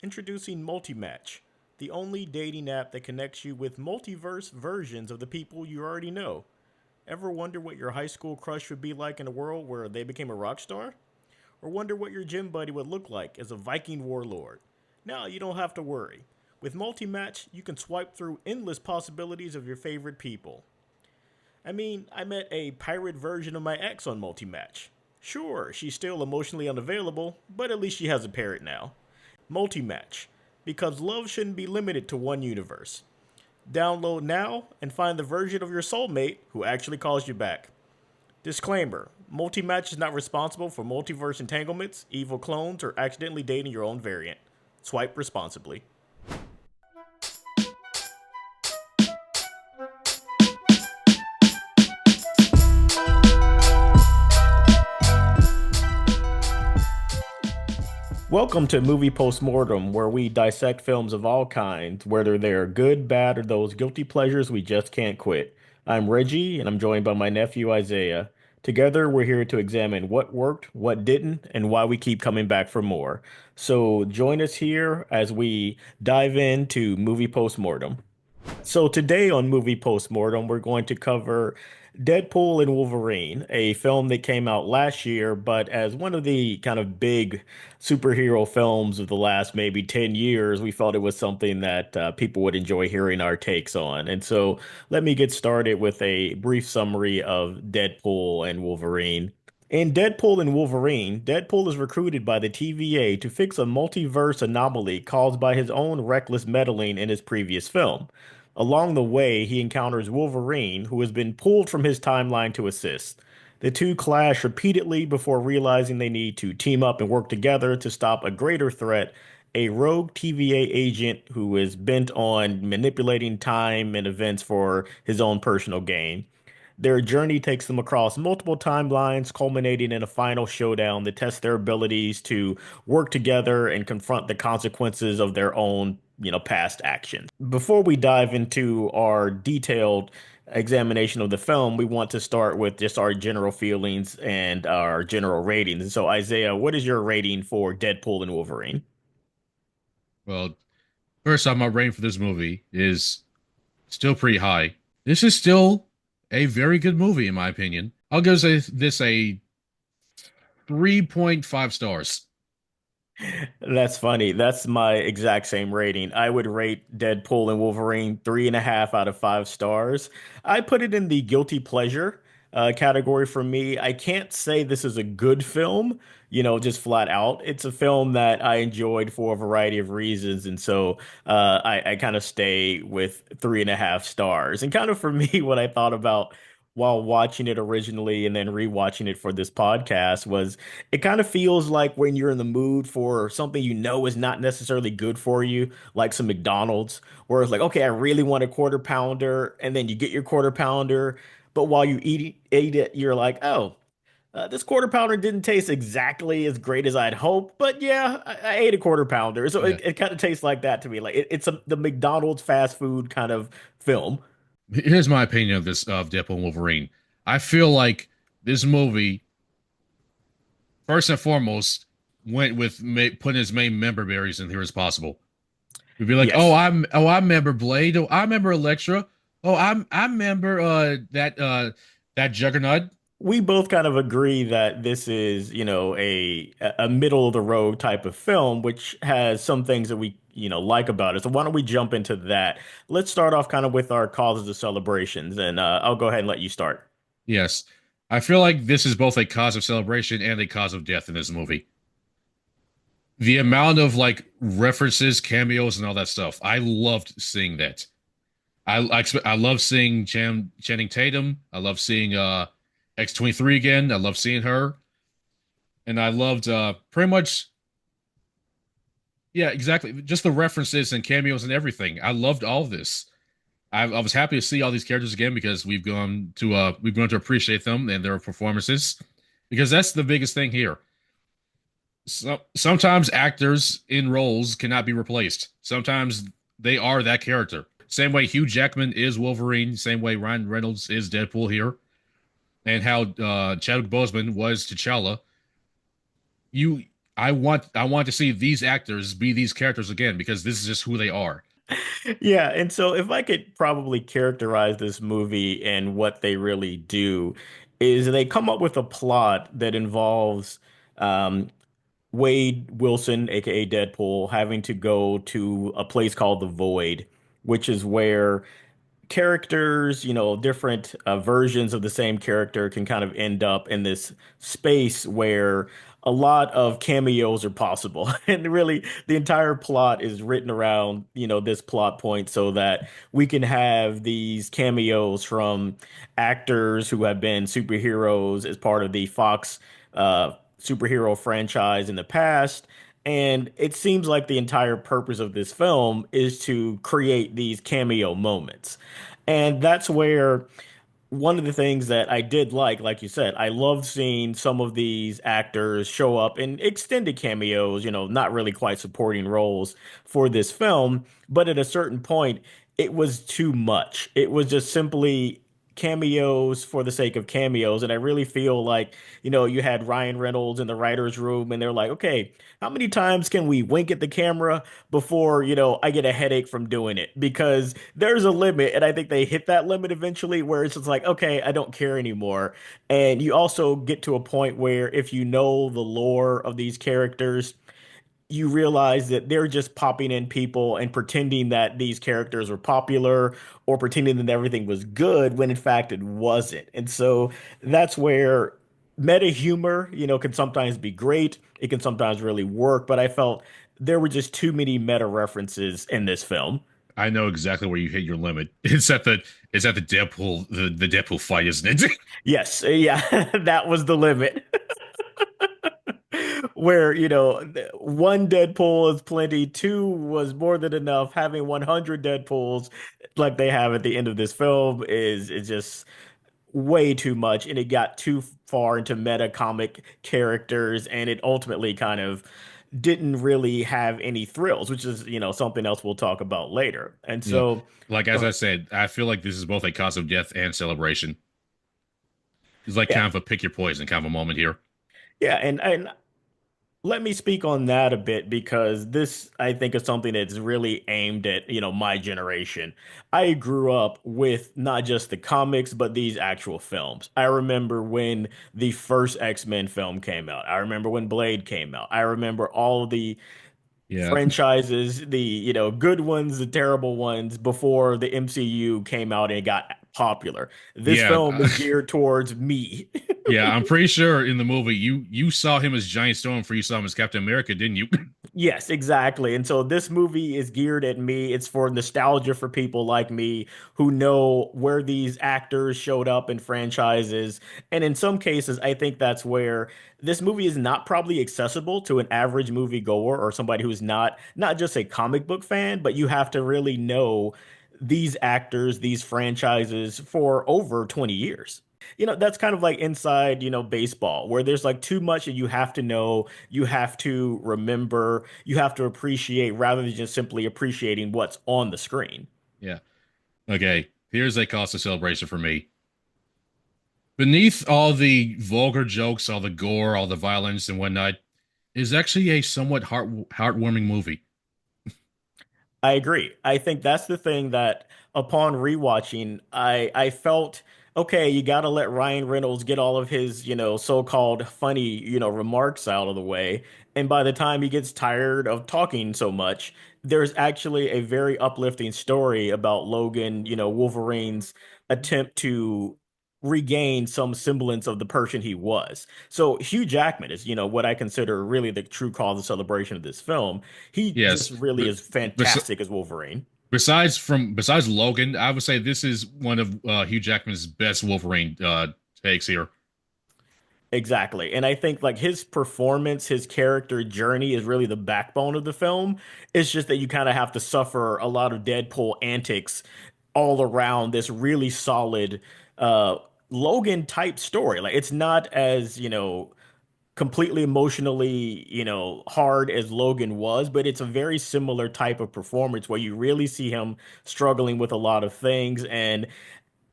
Introducing Multimatch, the only dating app that connects you with multiverse versions of the people you already know. Ever wonder what your high school crush would be like in a world where they became a rock star? Or wonder what your gym buddy would look like as a Viking warlord? Now you don't have to worry. With Multimatch, you can swipe through endless possibilities of your favorite people. I mean, I met a pirate version of my ex on Multimatch. Sure, she's still emotionally unavailable, but at least she has a parrot now. Multimatch, because love shouldn't be limited to one universe. Download now and find the version of your soulmate who actually calls you back. Disclaimer: Multimatch is not responsible for multiverse entanglements, evil clones, or accidentally dating your own variant. Swipe responsibly. Welcome to Movie Postmortem, where we dissect films of all kinds, whether they're good, bad, or those guilty pleasures we just can't quit. I'm Reggie, and I'm joined by my nephew Isaiah. Together, we're here to examine what worked, what didn't, and why we keep coming back for more. So join us here as we dive into Movie Postmortem. So today on Movie Postmortem, we're going to cover Deadpool and Wolverine, a film that came out last year, but as one of the kind of big superhero films of the last maybe 10 years, we felt it was something that people would enjoy hearing our takes on. And so let me get started with a brief summary of Deadpool and Wolverine. In Deadpool and Wolverine, Deadpool is recruited by the TVA to fix a multiverse anomaly caused by his own reckless meddling in his previous film. Along the way, he encounters Wolverine, who has been pulled from his timeline to assist. The two clash repeatedly before realizing they need to team up and work together to stop a greater threat, a rogue TVA agent who is bent on manipulating time and events for his own personal gain. Their journey takes them across multiple timelines, culminating in a final showdown that tests their abilities to work together and confront the consequences of their own, past actions. Before we dive into our detailed examination of the film, we want to start with just our general feelings and our general ratings. So, Isaiah, what is your rating for Deadpool and Wolverine? Well, first off, my rating for this movie is still pretty high. This is still a very good movie, in my opinion. I'll give this a 3.5 stars. That's funny. That's my exact same rating. I would rate Deadpool and Wolverine 3.5 out of 5 stars. I put it in the guilty pleasure category for me. I can't say this is a good film, just flat out. It's a film that I enjoyed for a variety of reasons. And so I kind of stay with 3.5 stars. And kind of for me, what I thought about while watching it originally and then rewatching it for this podcast was it kind of feels like when you're in the mood for something you know is not necessarily good for you, like some McDonald's, where it's like, okay, I really want a quarter pounder, and then you get your quarter pounder, but while you eat it, you're like, oh, this quarter pounder didn't taste exactly as great as I'd hoped, but yeah, I ate a quarter pounder, so Yeah. it kind of tastes like that to me. Like the McDonald's fast food kind of film. Here's my opinion of this of Deadpool and Wolverine. I feel like this movie, first and foremost, went with putting as many member berries in here as possible. We'd be like, Yes. I remember Blade. Oh, I remember Elektra. Oh, I remember that Juggernaut. We both kind of agree that this is, a middle of the road type of film, which has some things that we, like about it. So why don't we jump into that? Let's start off kind of with our causes of celebrations, and I'll go ahead and let you start. Yes. I feel like this is both a cause of celebration and a cause of death in this movie. The amount of like references, cameos, and all that stuff. I loved seeing that. I love seeing Channing Tatum. I love seeing X-23 again. I love seeing her. And I loved pretty much, yeah, exactly. Just the references and cameos and everything. I loved all of this. I was happy to see all these characters again because we've grown to appreciate them and their performances, because that's the biggest thing here. Sometimes actors in roles cannot be replaced. Sometimes they are that character. Same way Hugh Jackman is Wolverine. Same way Ryan Reynolds is Deadpool here, and how Chadwick Boseman was T'Challa. You I want to see these actors be these characters again because this is just who they are. Yeah, and so if I could probably characterize this movie and what they really do, is they come up with a plot that involves um, Wade Wilson, aka Deadpool, having to go to a place called the Void, which is where characters, different versions of the same character can kind of end up in this space where a lot of cameos are possible. And really, the entire plot is written around, this plot point so that we can have these cameos from actors who have been superheroes as part of the Fox superhero franchise in the past. And it seems like the entire purpose of this film is to create these cameo moments. And that's where one of the things that I did like you said, I loved seeing some of these actors show up in extended cameos, not really quite supporting roles for this film. But at a certain point, it was too much. It was just simply cameos for the sake of cameos. And I really feel like, you had Ryan Reynolds in the writer's room and they're like, okay, how many times can we wink at the camera before, I get a headache from doing it? Because there's a limit. And I think they hit that limit eventually where it's just like, okay, I don't care anymore. And you also get to a point where if you know the lore of these characters, you realize that they're just popping in people and pretending that these characters were popular or pretending that everything was good when in fact it wasn't. And so that's where meta humor, can sometimes be great. It can sometimes really work, but I felt there were just too many meta references in this film. I know exactly where you hit your limit. It's at the the Deadpool fight, isn't it? Yes, yeah, that was the limit. Where, one Deadpool is plenty, two was more than enough. Having 100 Deadpools like they have at the end of this film is just way too much, and it got too far into meta comic characters, and it ultimately kind of didn't really have any thrills, which is, something else we'll talk about later. And Yeah. so, Like go as I ahead. said, I feel like this is both a cause of death and celebration. It's like Yeah. kind of a pick your poison kind of a moment here. Yeah, and let me speak on that a bit because this, I think, is something that's really aimed at, my generation. I grew up with not just the comics, but these actual films. I remember when the first X-Men film came out. I remember when Blade came out. I remember all the Yeah. franchises, the, good ones, the terrible ones before the MCU came out and it got popular. This Yeah. film is geared towards me. Yeah, I'm pretty sure in the movie you saw him as Giant Storm before you saw him as Captain America, didn't you? Yes, exactly. And so this movie is geared at me. It's for nostalgia for people like me who know where these actors showed up in franchises. And in some cases, I think that's where this movie is not probably accessible to an average movie goer or somebody who's not just a comic book fan, but you have to really know these actors, these franchises for over 20 years. That's kind of like inside, baseball, where there's like too much that you have to know, you have to remember, you have to appreciate rather than just simply appreciating what's on the screen. Yeah. Okay. Here's a cause of celebration for me. Beneath all the vulgar jokes, all the gore, all the violence and whatnot, is actually a somewhat heartwarming movie. I agree. I think that's the thing that upon rewatching, I felt okay, you got to let Ryan Reynolds get all of his, so-called funny, remarks out of the way. And by the time he gets tired of talking so much, there's actually a very uplifting story about Logan, Wolverine's attempt to regain some semblance of the person he was. So Hugh Jackman is, what I consider really the true cause of celebration of this film. He just Yes, really but is bes fantastic as Wolverine. besides Logan, I would say this is one of Hugh Jackman's best Wolverine takes here. Exactly. And I think like his performance, his character journey is really the backbone of the film. It's just that you kind of have to suffer a lot of Deadpool antics all around this really solid uh Logan type story. Like it's not as, completely emotionally, hard as Logan was, but it's a very similar type of performance where you really see him struggling with a lot of things. And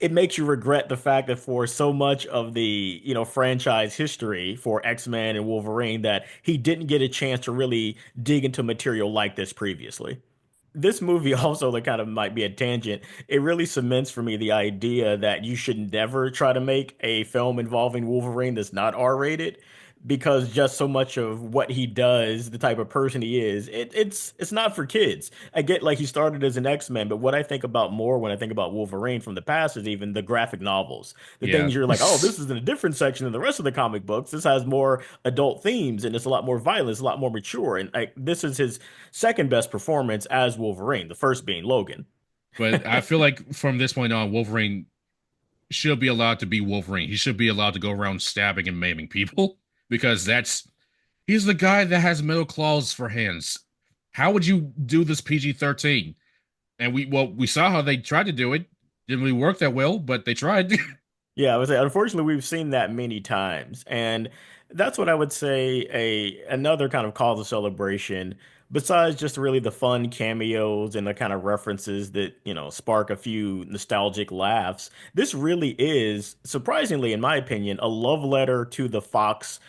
it makes you regret the fact that for so much of the, franchise history for X-Men and Wolverine that he didn't get a chance to really dig into material like this previously. This movie also, like, kind of might be a tangent. It really cements for me the idea that you should never try to make a film involving Wolverine that's not R-rated, because just so much of what he does, the type of person he is, it's not for kids. I get, like, he started as an X-Men, but what I think about more when I think about Wolverine from the past is even the graphic novels. The Yeah. things you're like, oh, this is in a different section than the rest of the comic books. This has more adult themes and it's a lot more violence, a lot more mature. And like, this is his second best performance as Wolverine, the first being Logan. But I feel like from this point on, Wolverine should be allowed to be Wolverine. He should be allowed to go around stabbing and maiming people because he's the guy that has metal claws for hands. How would you do this PG-13? And we saw how they tried to do it. Didn't really work that well, but they tried. Yeah, I would say unfortunately we've seen that many times. And that's what I would say another kind of cause of celebration, besides just really the fun cameos and the kind of references that, spark a few nostalgic laughs. This really is, surprisingly, in my opinion, a love letter to the Fox,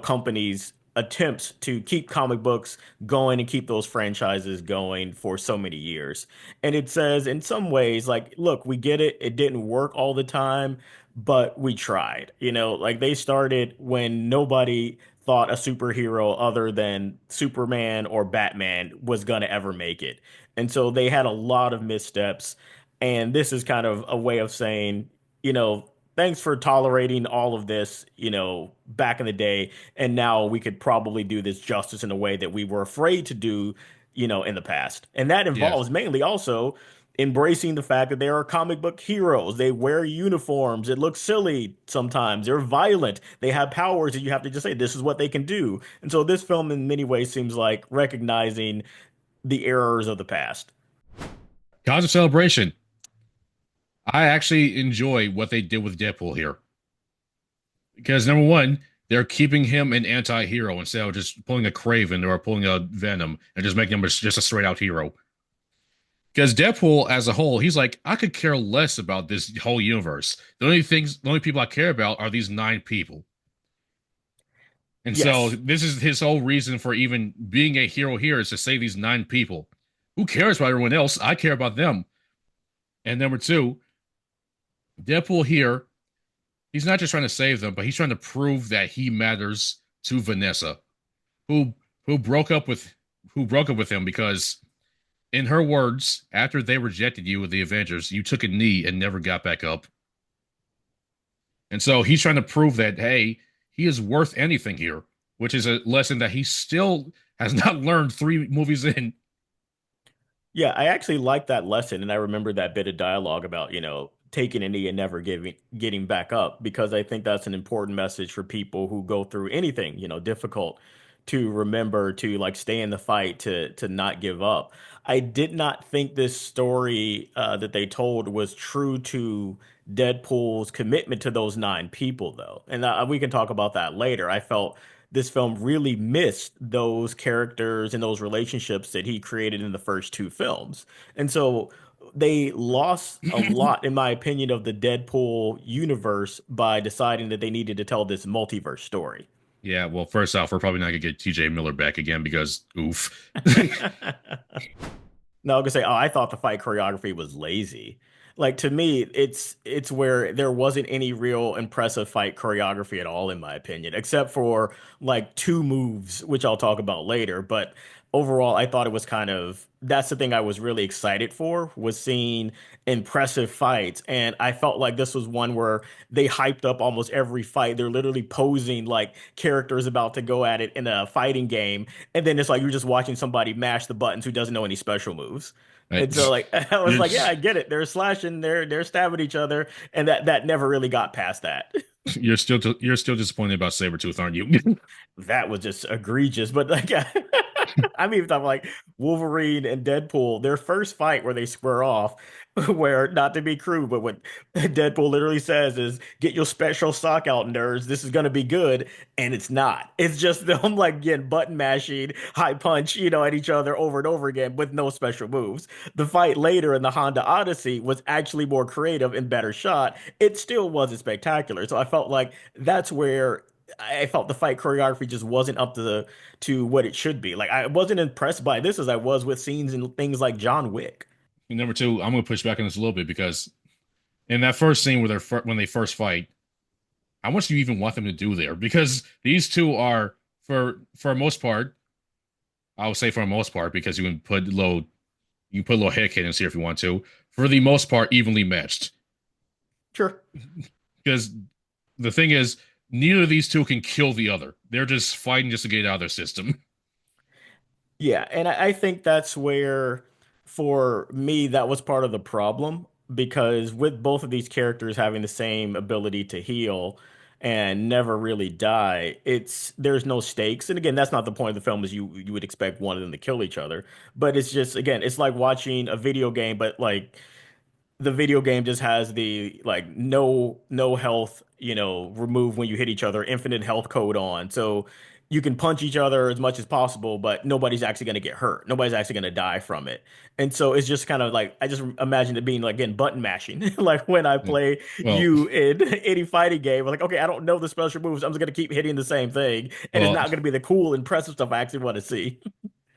company's attempts to keep comic books going and keep those franchises going for so many years. And it says in some ways, like, look, we get it. It didn't work all the time, but we tried. Like, they started when nobody thought a superhero other than Superman or Batman was gonna ever make it. And so they had a lot of missteps. And this is kind of a way of saying, thanks for tolerating all of this, back in the day. And now we could probably do this justice in a way that we were afraid to do, in the past. And that Yeah. involves mainly also embracing the fact that there are comic book heroes. They wear uniforms. It looks silly sometimes. They're violent. They have powers that you have to just say, this is what they can do. And so this film, in many ways, seems like recognizing the errors of the past. Cause of celebration. I actually enjoy what they did with Deadpool here. Because number one, they're keeping him an anti-hero instead of just pulling a Craven or pulling a Venom and just making him just a straight out hero. Because Deadpool as a whole, he's like, I could care less about this whole universe. The only people I care about are these nine people. And so Yes. this is his whole reason for even being a hero here is to save these nine people. Who cares about everyone else? I care about them. And number two, Deadpool here, he's not just trying to save them, but he's trying to prove that he matters to Vanessa, who who broke up with who broke up with him because in her words, after they rejected you with the Avengers, you took a knee and never got back up. And so he's trying to prove that, hey, he is worth anything here, which is a lesson that he still has not learned three movies in. Yeah, I actually like that lesson, and I remember that bit of dialogue about, taking a knee and never getting back up, because I think that's an important message for people who go through anything, difficult, to remember to, like, stay in the fight, to not give up. I did not think this story that they told was true to Deadpool's commitment to those nine people, though, and we can talk about that later. I felt this film really missed those characters and those relationships that he created in the first two films. And so they lost a lot, in my opinion, of the Deadpool universe by deciding that they needed to tell this multiverse story. Yeah, well, first off, we're probably not gonna get TJ Miller back again because oof. No, I'm gonna say, oh, I thought the fight choreography was lazy. Like, to me, it's where there wasn't any real impressive fight choreography at all, in my opinion, except for like two moves, which I'll talk about later. But overall, I thought it was kind of, that's the thing I was really excited for, was seeing impressive fights. And I felt like this was one where they hyped up almost every fight. They're literally posing like characters about to go at it in a fighting game, and then it's like you're just watching somebody mash the buttons who doesn't know any special moves. And so, Right. like, I was You're like, yeah, I get it. They're slashing, they're stabbing each other, and that never really got past that. you're still disappointed about Sabretooth, aren't you? That was just egregious. But like, I'm even talking like Wolverine and Deadpool, their first fight where they square off, where not to be crude, but what Deadpool literally says is, "Get your special sock out, nerds. This is gonna be good," and it's not. It's just them like getting button mashing, high punch, at each other over and over again with no special moves. The fight later in the Honda Odyssey was actually more creative and better shot. It still wasn't spectacular, so I felt like that's where. I felt the fight choreography just wasn't up to what it should be. Like I wasn't impressed by this as I was with scenes and things like John Wick. And number two, I'm going to push back on this a little bit because in that first scene where when they first fight, how much do you even want them to do there? Because these two are, for most part, I would say for the most part, because you can put a little head canons here if you want to. For the most part, evenly matched. Sure. Because the thing is, neither of these two can kill the other. They're just fighting just to get it out of their system. Yeah, and I think that's where, for me, that was part of the problem because with both of these characters having the same ability to heal and never really die, there's no stakes. And again, that's not the point of the film, is you would expect one of them to kill each other. But it's just again, it's like watching a video game, but like the video game just has the like no health, remove when you hit each other, infinite health code on. So you can punch each other as much as possible, but nobody's actually going to get hurt. Nobody's actually going to die from it. And so it's just kind of like I just imagine it being like again button mashing, like when I play Well, you in any fighting game. Like, okay, I don't know the special moves. I'm just going to keep hitting the same thing, and it's well, not going to be the cool, impressive stuff I actually want to see.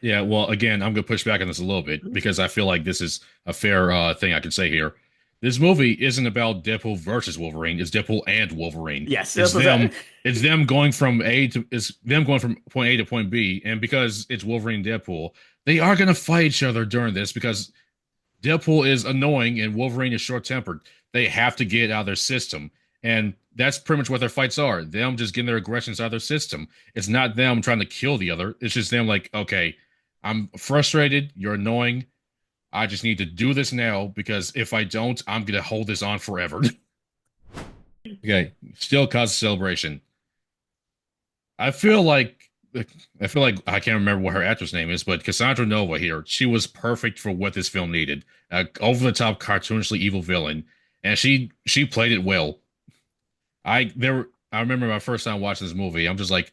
yeah. Well, again, I'm gonna push back on this a little bit because I feel like this is a fair thing I could say here. This movie isn't about Deadpool versus Wolverine. It's Deadpool and Wolverine. Yes, It's that's what I- them. It's them going from it's them going from point A to point B. And because it's Wolverine and Deadpool, they are gonna fight each other during this because Deadpool is annoying and Wolverine is short-tempered. They have to get it out of their system. And that's pretty much what their fights are. Them just getting their aggressions out of their system. It's not them trying to kill the other. It's just them like, okay, I'm frustrated. You're annoying. I just need to do this now because if I don't, I'm gonna hold this on forever. Okay, still cause a celebration. I feel like I can't remember what her actress name is, but Cassandra Nova here, she was perfect for what this film needed. Over the top, cartoonishly evil villain, and she played it well. I remember my first time watching this movie, I'm just like,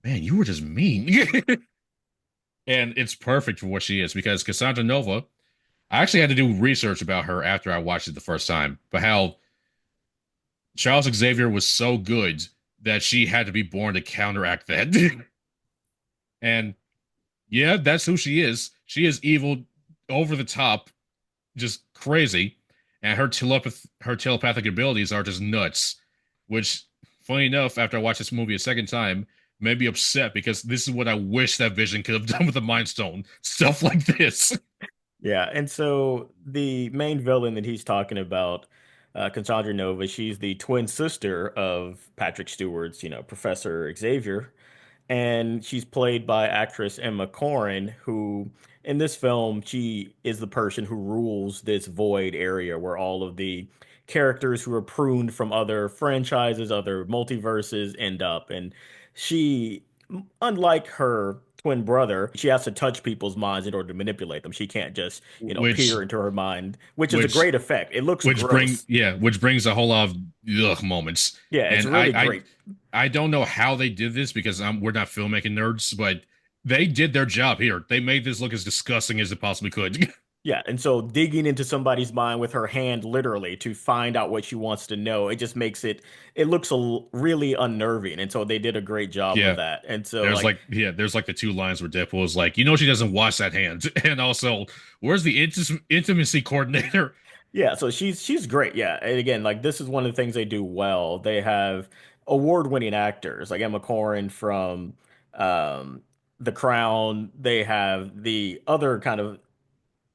man, you were just mean. And it's perfect for what she is because Cassandra Nova, I actually had to do research about her after I watched it the first time, but how Charles Xavier was so good that she had to be born to counteract that. And yeah, that's who she is. She is evil, over the top, just crazy, and her telepathic abilities are just nuts. Which, funny enough, after I watched this movie a second time, made me upset because this is what I wish that Vision could have done with the Mind Stone. Stuff like this. Yeah, and so the main villain that he's talking about, Cassandra Nova, she's the twin sister of Patrick Stewart's, Professor Xavier, and she's played by actress Emma Corrin, who in this film she is the person who rules this void area where all of the characters who are pruned from other franchises, other multiverses end up. And she, unlike her twin brother, she has to touch people's minds in order to manipulate them. She can't just, which peer into her mind, which is a which great effect. It looks which bring gross. yeah, which brings a whole lot of moments. Yeah, it's And really great. I don't know how they did this because we're not filmmaking nerds, but they did their job here. They made this look as disgusting as it possibly could. Yeah, and so digging into somebody's mind with her hand literally to find out what she wants to know, it just makes it looks really unnerving. And so they did a great job with Yeah, that. And so like there's like the two lines where Deadpool is like, she doesn't wash that hand, and also, where's the intimacy coordinator? yeah, so she's great. Yeah. And again, like this is one of the things they do well. They have award-winning actors like Emma Corrin from um The Crown. They have the other kind of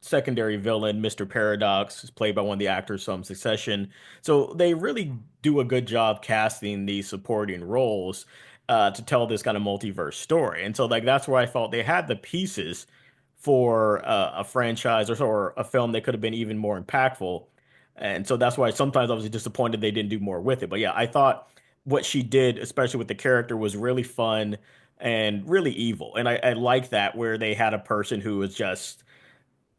secondary villain, Mr. Paradox, is played by one of the actors from Succession. So they really do a good job casting these supporting roles to tell this kind of multiverse story. And so like that's where I felt they had the pieces for a franchise or a film that could have been even more impactful. And so that's why sometimes I was disappointed they didn't do more with it. But yeah, I thought what she did, especially with the character, was really fun. and really evil. And I like that where they had a person who was just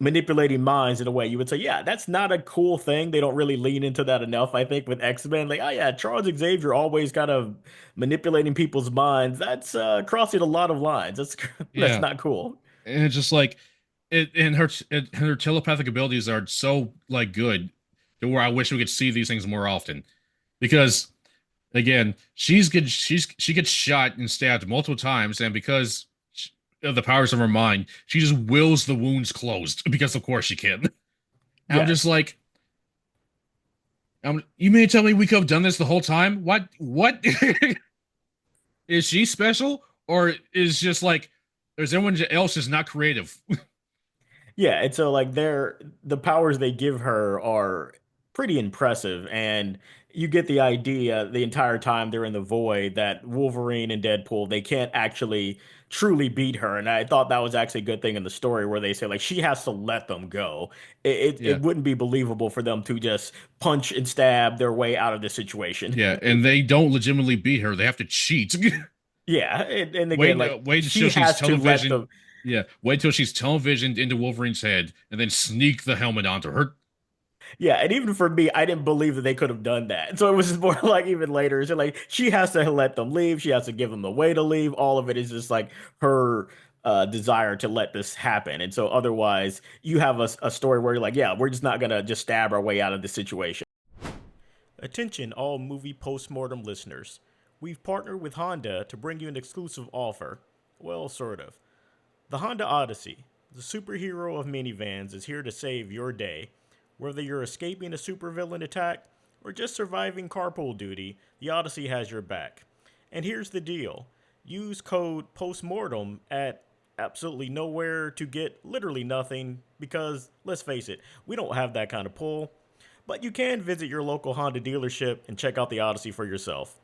manipulating minds in a way you would say, yeah, that's not a cool thing. They don't really lean into that enough, I think, with X-Men. Like, oh yeah, Charles Xavier always kind of manipulating people's minds. That's crossing a lot of lines. That's that's Yeah, not cool. and it's just like her telepathic abilities are so like good to where I wish we could see these things more often. Because again, she gets shot and stabbed multiple times, and because of the powers of her mind, she just wills the wounds closed because of course she can. I'm just Yes. like, you mean to tell me we could have done this the whole time? What is she special, or is just like, is everyone else just not creative? Yeah, and so like the powers they give her are pretty impressive, and you get the idea the entire time they're in the void that Wolverine and Deadpool they can't actually truly beat her, and I thought that was actually a good thing in the story where they say like she has to let them go. It Yeah, wouldn't be believable for them to just punch and stab their way out of the situation. yeah, and they don't legitimately beat her; they have to cheat. Yeah, and again like Wait until she she's has to let television. them. Yeah, wait till she's televisioned into Wolverine's head, and then sneak the helmet onto her. Yeah, and even for me, I didn't believe that they could have done that. So it was more like even later, so like she has to let them leave. She has to give them the way to leave. All of it is just like her desire to let this happen. And so otherwise, you have a story where you're like, yeah, we're just not gonna just stab our way out of the situation. Attention, all movie postmortem listeners. We've partnered with Honda to bring you an exclusive offer. Well, sort of. The Honda Odyssey, the superhero of minivans, is here to save your day. Whether you're escaping a supervillain attack or just surviving carpool duty, the Odyssey has your back. And here's the deal: use code POSTMORTEM at absolutely nowhere to get literally nothing because, let's face it, we don't have that kind of pull. But you can visit your local Honda dealership and check out the Odyssey for yourself.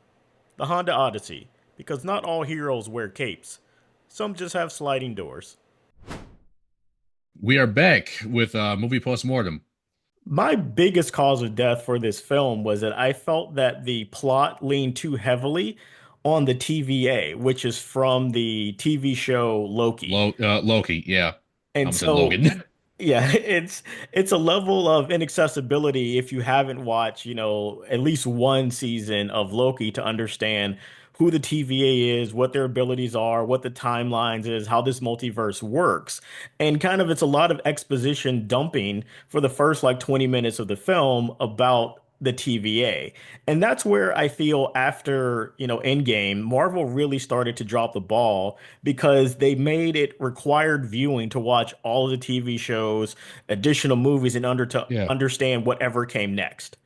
The Honda Odyssey, because not all heroes wear capes, some just have sliding doors. We are back with movie postmortem. My biggest cause of death for this film was that I felt that the plot leaned too heavily on the TVA, which is from the TV show Loki. Loki, yeah, I And almost said so Logan. yeah, it's a level of inaccessibility if you haven't watched, at least one season of Loki to understand who the TVA is, what their abilities are, what the timelines is, how this multiverse works. And kind of it's a lot of exposition dumping for the first like 20 minutes of the film about the TVA. And that's where I feel after, Endgame, Marvel really started to drop the ball because they made it required viewing to watch all of the TV shows, additional movies, and under to Yeah, understand whatever came next.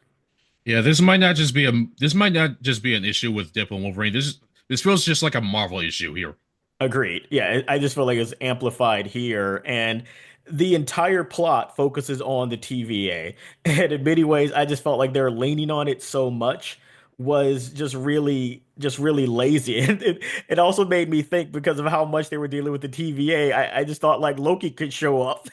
yeah. This might not just be an issue with Deadpool and Wolverine. This feels just like a Marvel issue here. Agreed. Yeah, I just feel like it's amplified here, and the entire plot focuses on the TVA. And in many ways, I just felt like they're leaning on it so much was just really lazy. And it also made me think because of how much they were dealing with the TVA. I just thought like Loki could show up,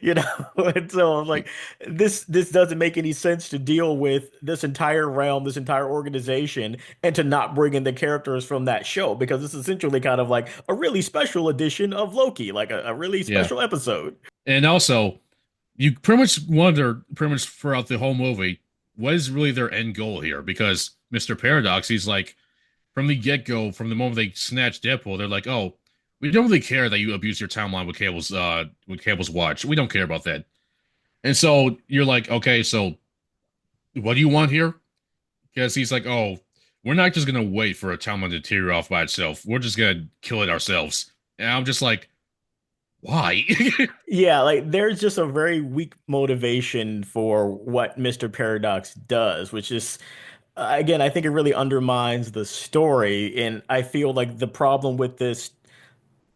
you know. And so I was like, this doesn't make any sense to deal with this entire realm, this entire organization and to not bring in the characters from that show because it's essentially kind of like a really special edition of Loki, like a really Yeah, special episode. and also you pretty much wonder pretty much throughout the whole movie what is really their end goal here because Mr. Paradox, he's like from the get-go, from the moment they snatched Deadpool, they're like, oh, we don't really care that you abuse your timeline with Cable's watch. We don't care about that. And so you're like, okay, so what do you want here? Because he's like, oh, we're not just gonna wait for a timeline to tear off by itself. We're just gonna kill it ourselves. And I'm just like, why? Yeah, like there's just a very weak motivation for what Mr. Paradox does, which is again, I think it really undermines the story. And I feel like the problem with this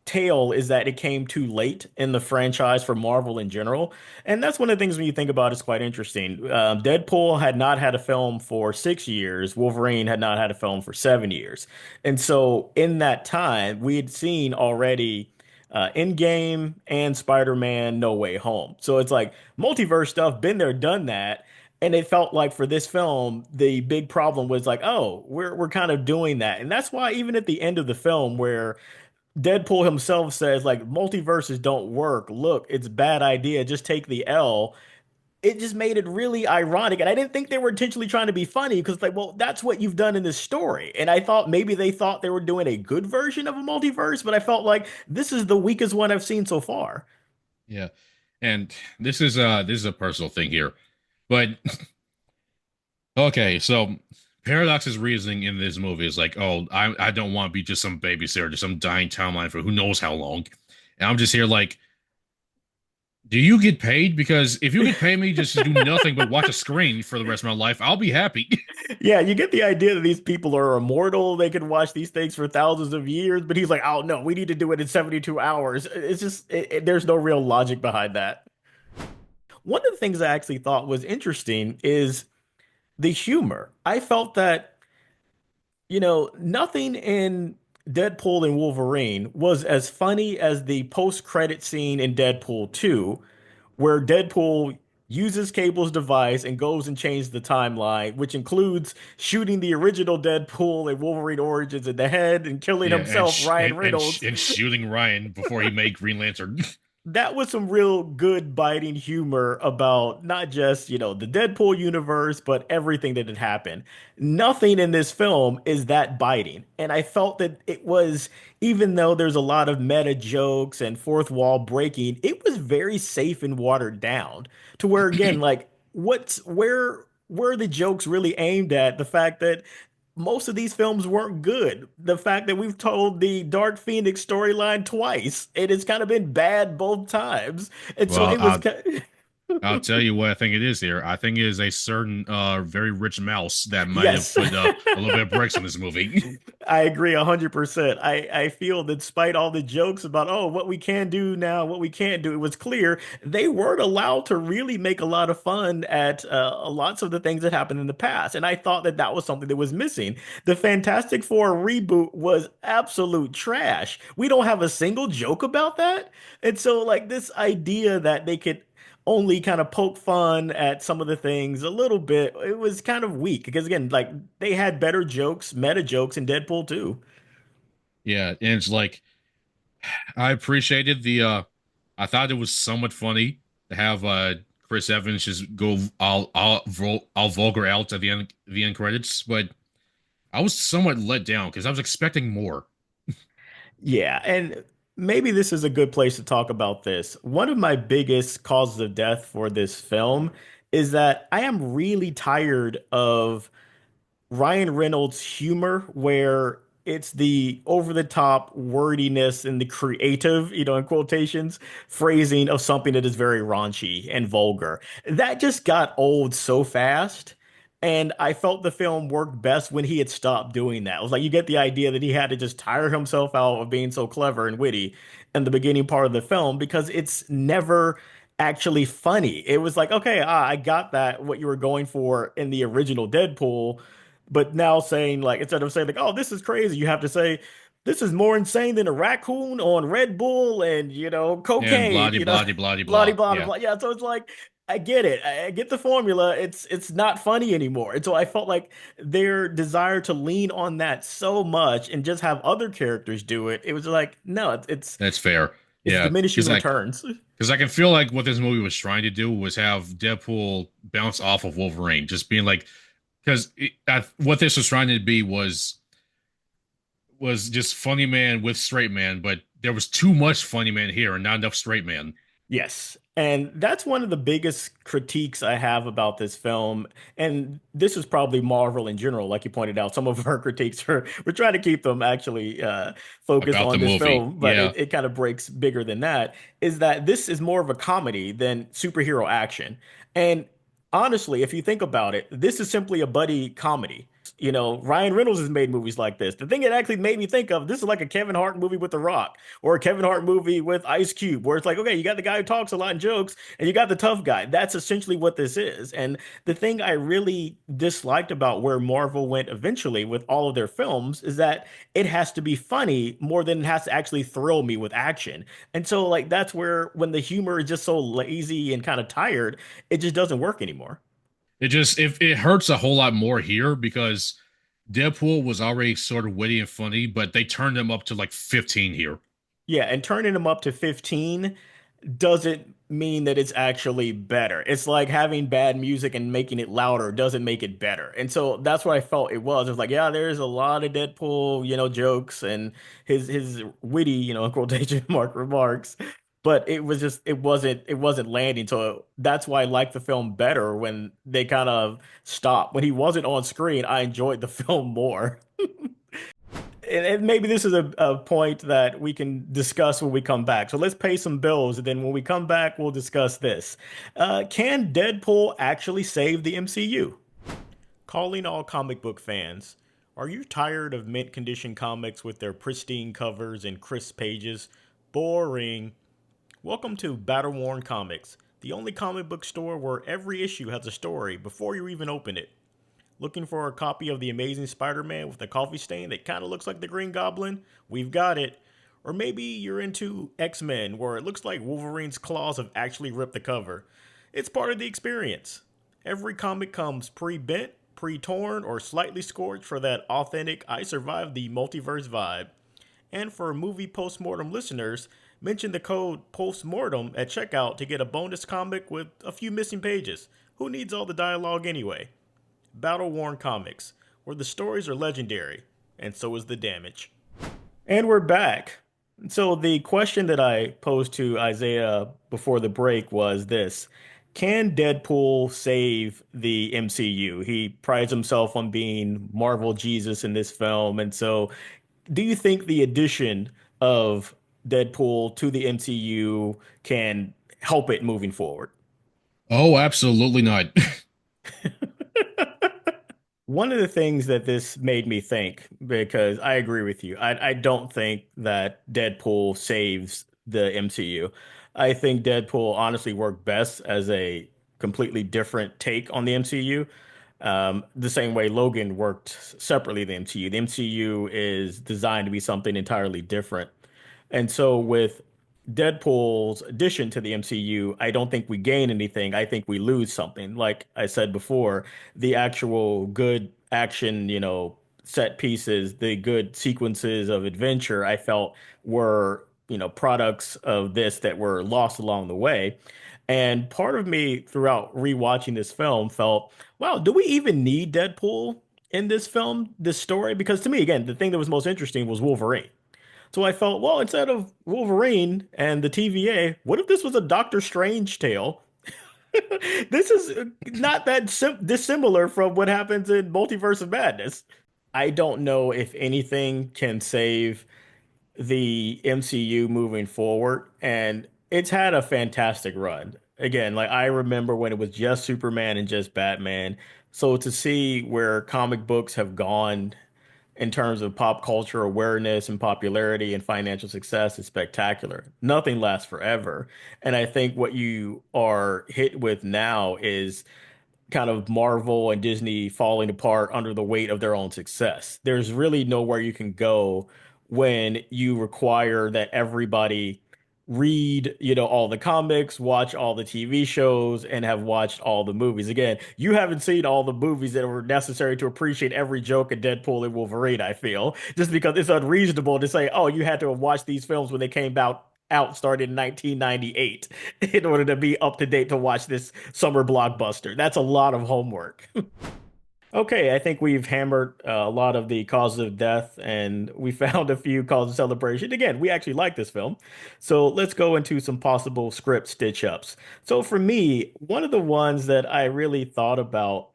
tale is that it came too late in the franchise for Marvel in general. And that's one of the things when you think about it's quite interesting. Deadpool had not had a film for 6 years. Wolverine had not had a film for 7 years. And so in that time, we had seen already Endgame and Spider-Man No Way Home. So it's like multiverse stuff, been there, done that. And it felt like for this film, the big problem was like, oh, we're kind of doing that. And that's why even at the end of the film where Deadpool himself says like multiverses don't work. Look, it's a bad idea. Just take the L. It just made it really ironic. And I didn't think they were intentionally trying to be funny because, like, well, that's what you've done in this story. And I thought maybe they thought they were doing a good version of a multiverse, but I felt like this is the weakest one I've seen so far. Yeah. And this is a personal thing here. But okay, so Paradox's reasoning in this movie is like, oh, I don't want to be just some babysitter, just some dying timeline for who knows how long. And I'm just here like, do you get paid? Because if you could pay me just to do nothing but watch a screen for the rest of my life, I'll be happy. Yeah, you get the idea that these people are immortal. They can watch these things for thousands of years, but he's like, oh, no, we need to do it in 72 hours. It's just, there's no real logic behind that. One of the things I actually thought was interesting is the humor. I felt that, nothing in Deadpool and Wolverine was as funny as the post-credit scene in Deadpool 2, where Deadpool uses Cable's device and goes and changes the timeline, which includes shooting the original Deadpool and Wolverine Origins in the head and killing Yeah, himself, Ryan Reynolds. and shooting Ryan before he made Green Lantern. That was some real good biting humor about not just, the Deadpool universe, but everything that had happened. Nothing in this film is that biting. And I felt that it was, even though there's a lot of meta jokes and fourth wall breaking, it was very safe and watered down to where, again, like, where are the jokes really aimed at? The fact that most of these films weren't good. The fact that we've told the Dark Phoenix storyline twice, and it's kind of been bad both times. And so Well, it was I'll tell you what I think it is here. I think it is a certain very rich mouse that might have yes. put a little bit of bricks on this movie. I agree 100%. I feel that despite all the jokes about, oh, what we can do now, what we can't do, it was clear they weren't allowed to really make a lot of fun at lots of the things that happened in the past. And I thought that that was something that was missing. The Fantastic Four reboot was absolute trash. We don't have a single joke about that. And so, like, this idea that they could only kind of poke fun at some of the things a little bit. It was kind of weak because again, like they had better jokes, meta jokes in Deadpool too. Yeah, and it's like I appreciated the I thought it was somewhat funny to have Chris Evans just go all vulgar out at the end credits, but I was somewhat let down because I was expecting more. Yeah, and maybe this is a good place to talk about this. One of my biggest causes of death for this film is that I am really tired of Ryan Reynolds' humor, where it's the over the top wordiness and the creative, in quotations, phrasing of something that is very raunchy and vulgar. That just got old so fast. And I felt the film worked best when he had stopped doing that. It was like you get the idea that he had to just tire himself out of being so clever and witty in the beginning part of the film because it's never actually funny. It was like, okay, I got that, what you were going for in the original Deadpool, but now saying like instead of saying like, oh, this is crazy, you have to say this is more insane than a raccoon on Red Bull and And blah cocaine, de blah de blah de blah blah. blah blah Yeah, blah. Yeah, so it's like I get it. I get the formula. It's not funny anymore. And so I felt like their desire to lean on that so much and just have other characters do it, it was like, no, that's fair. it's Yeah, diminishing returns. because I can feel like what this movie was trying to do was have Deadpool bounce off of Wolverine, just being like, because what this was trying to be was just funny man with straight man, but there was too much funny man here and not enough straight man. Yes. And that's one of the biggest critiques I have about this film. And this is probably Marvel in general, like you pointed out. Some of our critiques are we're trying to keep them actually focused About the on this movie. film, but Yeah, it kind of breaks bigger than that. Is that this is more of a comedy than superhero action. And honestly, if you think about it, this is simply a buddy comedy. Ryan Reynolds has made movies like this. The thing it actually made me think of, this is like a Kevin Hart movie with The Rock or a Kevin Hart movie with Ice Cube, where it's like, okay, you got the guy who talks a lot and jokes, and you got the tough guy. That's essentially what this is. And the thing I really disliked about where Marvel went eventually with all of their films is that it has to be funny more than it has to actually thrill me with action. And so, like, that's where when the humor is just so lazy and kind of tired, it just doesn't work anymore. it just it hurts a whole lot more here because Deadpool was already sort of witty and funny, but they turned him up to like 15 here. Yeah, and turning them up to 15 doesn't mean that it's actually better. It's like having bad music and making it louder doesn't make it better. And so that's what I felt it was. It was like, yeah, there's a lot of Deadpool, jokes and his witty, quotation mark remarks. But it was just it wasn't landing. So that's why I liked the film better when they kind of stopped. When he wasn't on screen, I enjoyed the film more. And maybe this is a point that we can discuss when we come back. So let's pay some bills, and then when we come back, we'll discuss this. Can Deadpool actually save the MCU? Calling all comic book fans. Are you tired of mint condition comics with their pristine covers and crisp pages? Boring. Welcome to Battle Worn Comics, the only comic book store where every issue has a story before you even open it. Looking for a copy of The Amazing Spider Man with a coffee stain that kind of looks like the Green Goblin? We've got it. Or maybe you're into X Men, where it looks like Wolverine's claws have actually ripped the cover. It's part of the experience. Every comic comes pre bent, pre torn, or slightly scorched for that authentic I survived the multiverse vibe. And for movie postmortem listeners, mention the code postmortem at checkout to get a bonus comic with a few missing pages. Who needs all the dialogue anyway? Battle Worn Comics, where the stories are legendary, and so is the damage. And we're back. So, the question that I posed to Isaiah before the break was this: can Deadpool save the MCU? He prides himself on being Marvel Jesus in this film. And so, do you think the addition of Deadpool to the MCU can help it moving forward? Oh, absolutely not. One of the things that this made me think, because I agree with you, I don't think that Deadpool saves the MCU. I think Deadpool honestly worked best as a completely different take on the MCU. The same way Logan worked separately the MCU. The MCU is designed to be something entirely different. And so with Deadpool's addition to the MCU, I don't think we gain anything. I think we lose something. Like I said before, the actual good action, set pieces, the good sequences of adventure, I felt were, products of this that were lost along the way. And part of me throughout rewatching this film felt, wow, do we even need Deadpool in this film, this story? Because to me, again, the thing that was most interesting was Wolverine. So I felt, well, instead of Wolverine and the TVA, what if this was a Doctor Strange tale? This is not that dissimilar from what happens in Multiverse of Madness. I don't know if anything can save the MCU moving forward, and it's had a fantastic run. Again, like I remember when it was just Superman and just Batman. So to see where comic books have gone in terms of pop culture awareness and popularity and financial success is spectacular. Nothing lasts forever. And I think what you are hit with now is kind of Marvel and Disney falling apart under the weight of their own success. There's really nowhere you can go when you require that everybody read, all the comics, watch all the TV shows, and have watched all the movies. Again, you haven't seen all the movies that were necessary to appreciate every joke in Deadpool and Wolverine, I feel, just because it's unreasonable to say, oh, you had to have watched these films when they came out started in 1998 in order to be up to date to watch this summer blockbuster. That's a lot of homework. Okay, I think we've hammered a lot of the causes of death and we found a few causes of celebration. Again, we actually like this film. So let's go into some possible script stitch ups. So for me, one of the ones that I really thought about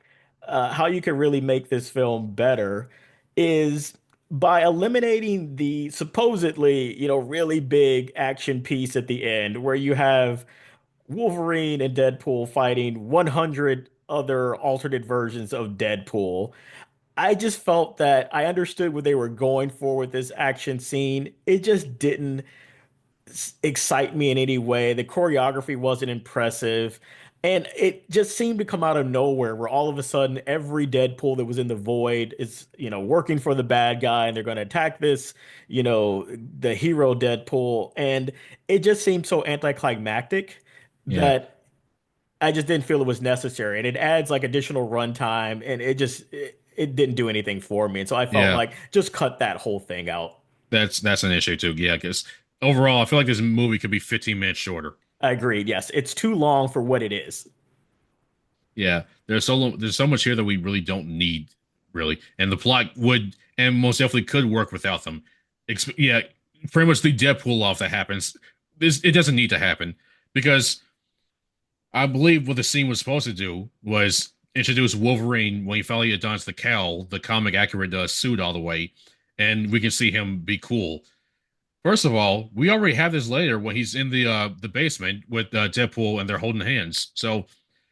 how you could really make this film better is by eliminating the supposedly, really big action piece at the end where you have Wolverine and Deadpool fighting 100 other alternate versions of Deadpool. I just felt that I understood what they were going for with this action scene. It just didn't excite me in any way. The choreography wasn't impressive. And it just seemed to come out of nowhere where all of a sudden every Deadpool that was in the void is, working for the bad guy and they're going to attack this, the hero Deadpool. And it just seemed so anticlimactic Yeah. that I just didn't feel it was necessary. And it adds like additional runtime and it didn't do anything for me. And so I felt Yeah, like just cut that whole thing out. that's an issue too. Yeah, because overall, I feel like this movie could be 15 minutes shorter. I agreed. Yes, it's too long for what it is. Yeah, there's so much here that we really don't need, really, and the plot would and most definitely could work without them. Yeah, pretty much the Deadpool off that happens. This it doesn't need to happen because I believe what the scene was supposed to do was introduce Wolverine when he finally dons the cowl, the comic accurate suit all the way, and we can see him be cool. First of all, we already have this later when he's in the basement with Deadpool and they're holding hands. So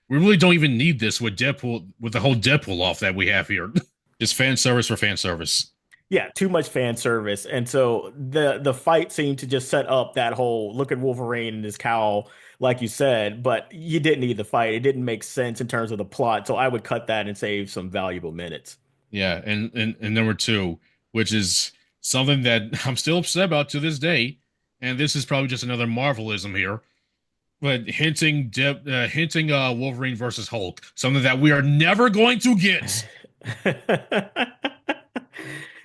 we really don't even need this with Deadpool with the whole Deadpool off that we have here. Just fan service for fan service. Yeah, too much fan service. And so the fight seemed to just set up that whole look at Wolverine and his cowl, like you said, but you didn't need the fight. It didn't make sense in terms of the plot. So I would cut that and save some valuable minutes. Yeah, and number two, which is something that I'm still upset about to this day, and this is probably just another Marvelism here, but hinting Wolverine versus Hulk, something that we are never going to get.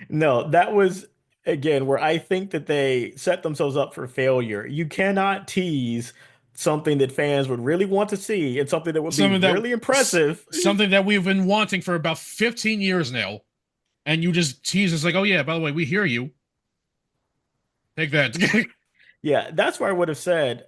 No, that was again where I think that they set themselves up for failure. You cannot tease something that fans would really want to see and something that would be Something that really impressive. something that we've been wanting for about 15 years now, and you just tease us like, "Oh yeah, by the way, we hear you. Take that." Yeah, that's where I would have said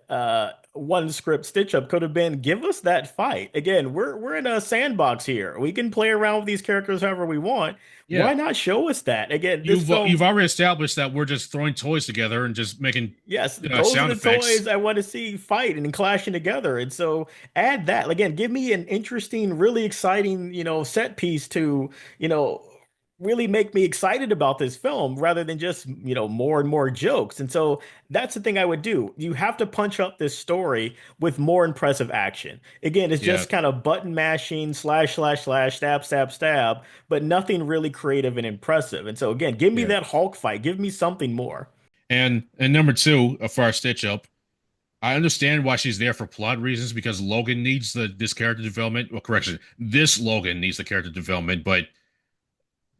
one script stitch up could have been give us that fight. Again, we're in a sandbox here. We can play around with these characters however we want. Why Yeah. not show us that? Again, this You've film. already established that we're just throwing toys together and just making Yes, those are sound the effects. toys I want to see fight and clashing together. And so add that. Again, give me an interesting, really exciting, set piece to, you know, really make me excited about this film rather than just, more and more jokes. And so that's the thing I would do. You have to punch up this story with more impressive action. Again, it's Yeah, just kind of button mashing, slash, slash, slash, stab, stab, stab, but nothing really creative and impressive. And so again, give me yeah. that Hulk fight. Give me something more. And number two, for our stitch up, I understand why she's there for plot reasons because Logan needs this character development. Well, correction, this Logan needs the character development. But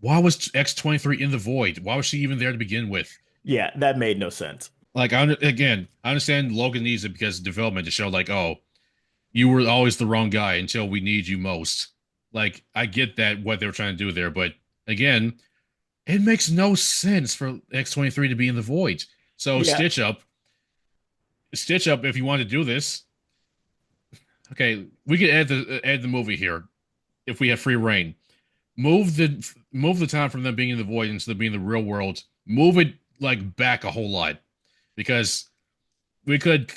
why was X-23 in the void? Why was she even there to begin with? Yeah, that made no sense. Like, again, I understand Logan needs it because of development to show, like, oh, you were always the wrong guy until we need you most. Like, I get that what they were trying to do there, but again, it makes no sense for X-23 to be in the void. So Yeah, Stitch Up, if you want to do this, okay, we could add the movie here if we have free reign. Move the time from them being in the void into them being in the real world. Move it like back a whole lot because we could.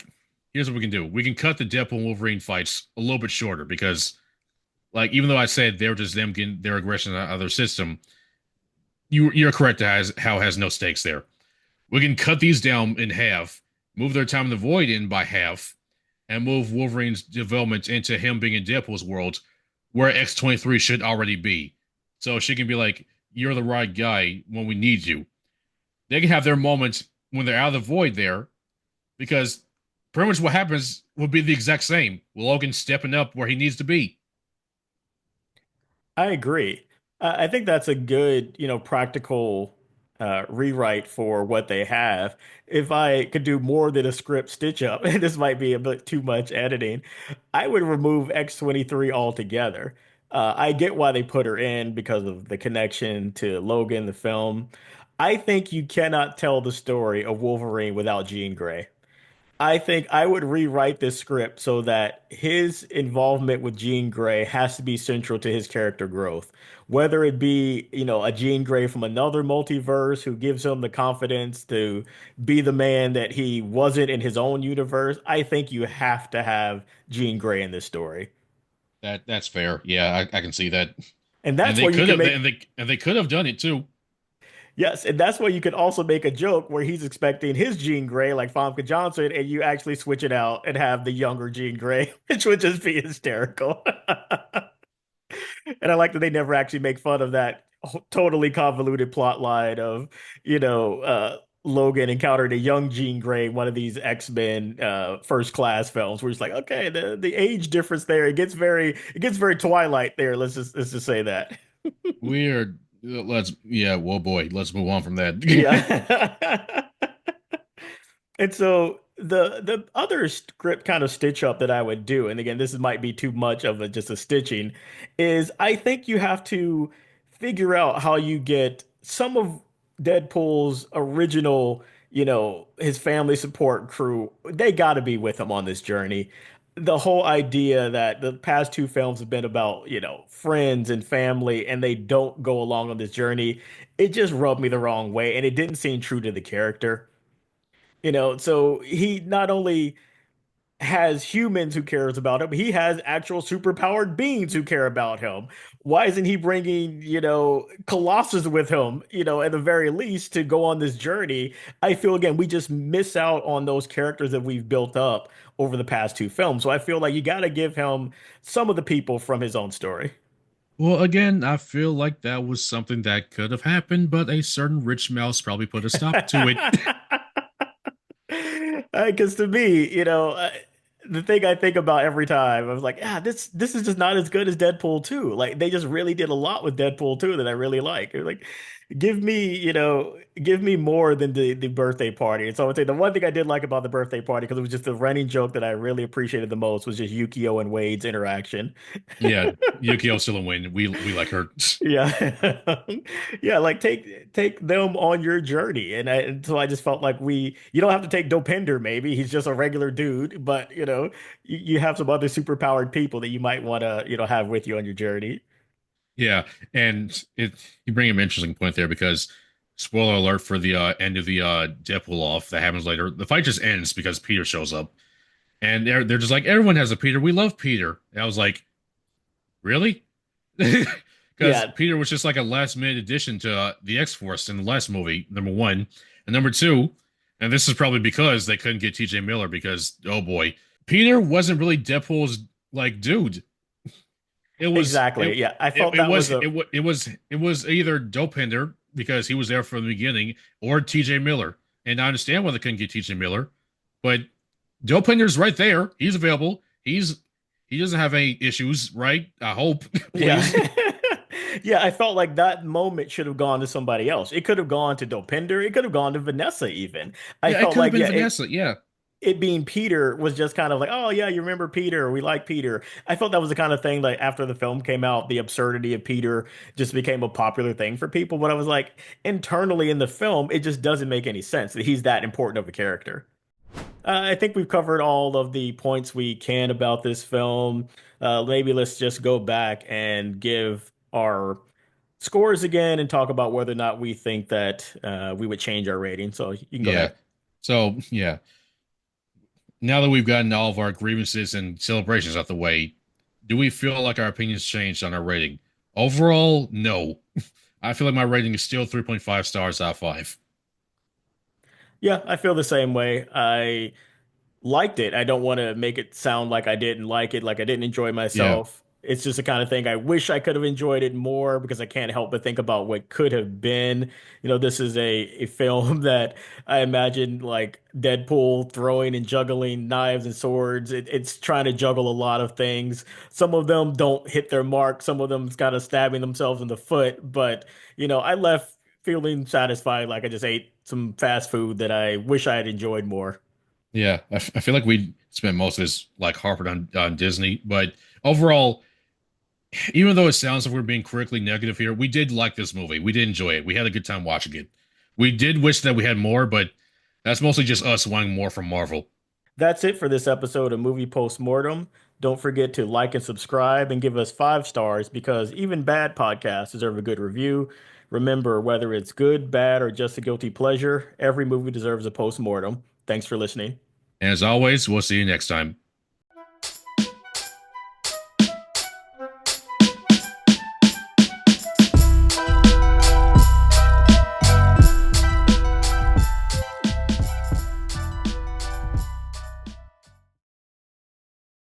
Here's what we can do: we can cut the Deadpool and Wolverine fights a little bit shorter because, like, even though I said they're just them getting their aggression out of their system, you're correct. How it has no stakes there. We can cut these down in half, move their time in the void in by half, and move Wolverine's development into him being in Deadpool's world, where X-23 should already be. So she can be like, "You're the right guy when we need you." They can have their moments when they're out of the void there, because pretty much what happens would be the exact same. Logan stepping up where he needs to be. I agree. I think that's a good, practical rewrite for what they have. If I could do more than a script stitch up, and this might be a bit too much editing, I would remove X-23 altogether. I get why they put her in because of the connection to Logan, the film. I think you cannot tell the story of Wolverine without Jean Grey. I think I would rewrite this script so that his involvement with Jean Grey has to be central to his character growth. Whether it be, a Jean Grey from another multiverse who gives him the confidence to be the man that he wasn't in his own universe, I think you have to have Jean Grey in this story. That's fair. Yeah, I can see that. And And that's they where you could can have make, and they could have done it too. yes, and that's where you could also make a joke where he's expecting his Jean Grey, like Famke Johnson, and you actually switch it out and have the younger Jean Grey, which would just be hysterical. And I like that they never actually make fun of that totally convoluted plot line of, Logan encountered a young Jean Grey, one of these X-Men first class films, where it's like, okay, the age difference there, it gets very Twilight there. Let's just say that. Weird. Let's yeah, whoa boy, let's move on from that. Yeah. And so the other script kind of stitch up that I would do, and again, might be too much of a just a stitching, is I think you have to figure out how you get some of Deadpool's original, his family support crew. They got to be with him on this journey. The whole idea that the past two films have been about, friends and family, and they don't go along on this journey, it just rubbed me the wrong way, and it didn't seem true to the character. So he not only has humans who cares about him, he has actual superpowered beings who care about him. Why isn't he bringing, Colossus with him, at the very least to go on this journey? I feel again, we just miss out on those characters that we've built up over the past two films. So I feel like you got to give him some of the people from his own story. Well, again, I feel like that was something that could have happened, but a certain rich mouse probably put a stop to it. Because to me, the thing I think about every time, I was like, yeah, this is just not as good as Deadpool 2. Like they just really did a lot with Deadpool 2 that I really like. It was like, give me more than the birthday party. And so I would say the one thing I did like about the birthday party, because it was just a running joke that I really appreciated the most, was just Yukio and Wade's interaction. Yeah, Yukio still a win. We like her. Yeah. Yeah, like take them on your journey. And so I just felt like you don't have to take Dopinder, maybe. He's just a regular dude, but you have some other superpowered people that you might want to, have with you on your journey. Yeah, and it you bring up an interesting point there because spoiler alert for the end of the Deadpool off that happens later. The fight just ends because Peter shows up, and they're just like everyone has a Peter. We love Peter. And I was like, really? Because Yeah, Peter was just like a last minute addition to the X Force in the last movie, number one, and number two, and this is probably because they couldn't get T.J. Miller because oh boy, Peter wasn't really Deadpool's like dude. It was exactly. Yeah, I it, felt that was a it was either Dopinder because he was there from the beginning or TJ Miller. And I understand why they couldn't get TJ Miller, but Dopinder's right there. He's available. He doesn't have any issues, right? I hope, yeah. please. Yeah, I felt like that moment should have gone to somebody else. It could have gone to Dopinder. It could have gone to Vanessa even. I Yeah, it felt could have like, been yeah, Vanessa. Yeah. it being Peter was just kind of like, oh yeah, you remember Peter, we like Peter. I felt that was the kind of thing like after the film came out, the absurdity of Peter just became a popular thing for people. But I was like, internally in the film, it just doesn't make any sense that he's that important of a character. I think we've covered all of the points we can about this film. Maybe let's just go back and give our scores again and talk about whether or not we think that we would change our rating. So you can go Yeah. ahead. So, yeah. Now that we've gotten all of our grievances and celebrations out the way, do we feel like our opinions changed on our rating? Overall, no. I feel like my rating is still 3.5 stars out of 5. Yeah, I feel the same way. I liked it. I don't want to make it sound like I didn't like it, like I didn't enjoy Yeah. myself. It's just the kind of thing I wish I could have enjoyed it more because I can't help but think about what could have been. This is a film that I imagine like Deadpool throwing and juggling knives and swords. It's trying to juggle a lot of things. Some of them don't hit their mark. Some of them kind of stabbing themselves in the foot. But, I left feeling satisfied like I just ate some fast food that I wish I had enjoyed more. Yeah. I feel like we spent most of this like harping on Disney, but overall, even though it sounds like we're being critically negative here, we did like this movie. We did enjoy it. We had a good time watching it. We did wish that we had more, but that's mostly just us wanting more from Marvel. That's it for this episode of Movie Postmortem. Don't forget to like and subscribe and give us 5 stars because even bad podcasts deserve a good review. Remember, whether it's good, bad, or just a guilty pleasure, every movie deserves a postmortem. Thanks for listening. And as always, we'll see you next time.